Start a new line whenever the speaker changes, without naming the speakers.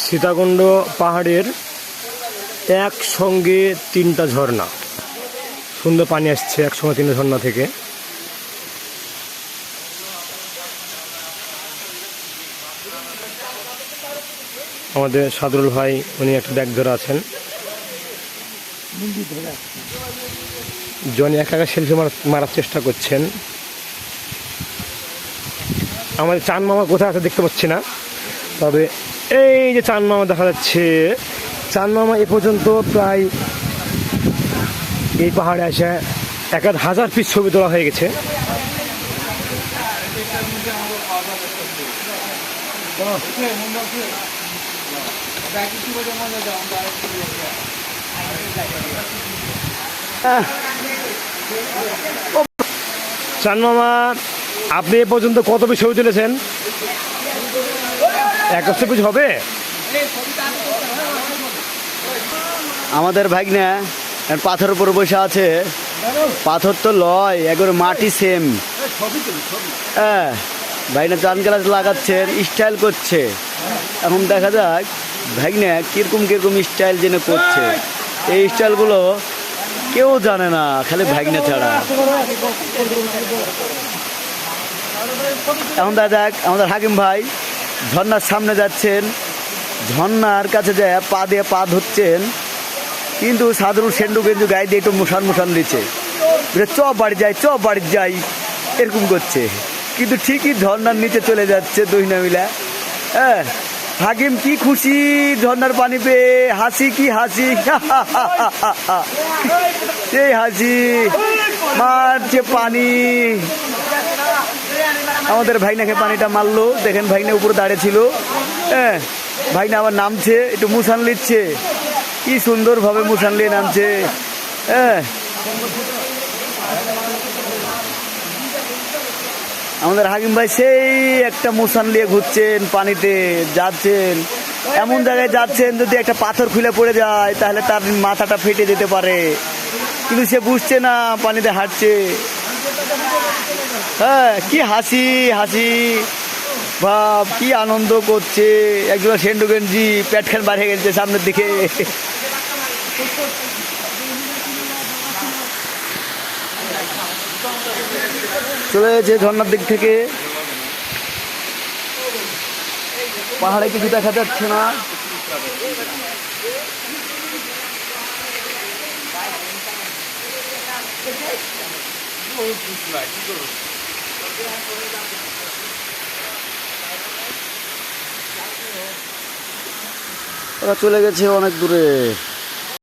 সীতাকুণ্ড পাহাড়ের একসঙ্গে তিনটা ঝর্ণা, সুন্দর পানি আসছে একসঙ্গে তিনটা ঝর্ণা থেকে। আমাদের সাদরুল ভাই উনি একটা ব্যাগ ধরে আছেন, জনি একা একা সেলফি মারার চেষ্টা করছেন। আমাদের চান মামা কোথায় আছে দেখতে পাচ্ছি না, তবে এই যে চান মামা দেখা যাচ্ছে। চান মামা এ পর্যন্ত প্রায় এই পাহাড়ে এসে 1000 পিস ছবি তোলা হয়ে গেছে। চান মামা, আপনি এ পর্যন্ত কত পিস ছবি তুলেছেন? 100 পিস হবে।
আমাদের ভাগ্নে পাথর উপর বসে আছে, পাথর তো লয়, একবার মাটি সেম। হ্যাঁ, ভাগ্নে চান গাছ লাগাচ্ছেন, স্টাইল করছে। এখন দেখা যাক ভাগ্নে কিরকম কিরকম স্টাইল যেন করছে। এই স্টাইলগুলো কেউ জানে না, খালি ভাগ্নে ছাড়া। এখন দেখা যাক আমাদের হাকিম ভাই ঝর্ণার সামনে যাচ্ছেন, ঝর্ণার কাছে যায় পা দিয়ে পা ধরছেন, কিন্তু সাধারণ সেন্ডু গেঞ্জু গায়ে দিয়ে একটু মুসান মুসান দিচ্ছে, চপ বাড়ি যাই এরকম করছে, কিন্তু ঠিকই ঝর্ণার নিচে চলে যাচ্ছে দুই না মিলা। হ্যাঁ, হাকিম কি খুশি ঝর্ণার পানি পেয়ে, হাসি কি হাসি, সেই হাসি মারছে পানি। আমাদের ভাইনাকে পানিটা মারলো, দেখেন ভাইনা উপরে দাঁড়িয়ে ছিল। হ্যাঁ, ভাইনা আবার নামছে, একটু মুসান লিচ্ছে, কি সুন্দরভাবে মুসান লিয়ে নামছে। হ্যাঁ, আমাদের হাকিম ভাই সেই একটা মুসান নিয়ে ঘুরছেন, পানিতে যাচ্ছেন, এমন জায়গায় যাচ্ছেন যদি একটা পাথর খুলে পড়ে যায় তাহলে তার মাথাটা ফেটে যেতে পারে, কিন্তু সে বুঝছে না, পানিতে হাঁটছে। হ্যাঁ, কি হাসি হাসি ভাব, কি আনন্দ করছে। একজন সেন্ডু গেঞ্জি পেটখান বাড়ে গেছে সামনের দিকে। চলে গেছে ঝর্ণার দিক থেকে, পাহাড়ে কিছু দেখা যাচ্ছে না। ওরা চলে গেছে অনেক দূরে।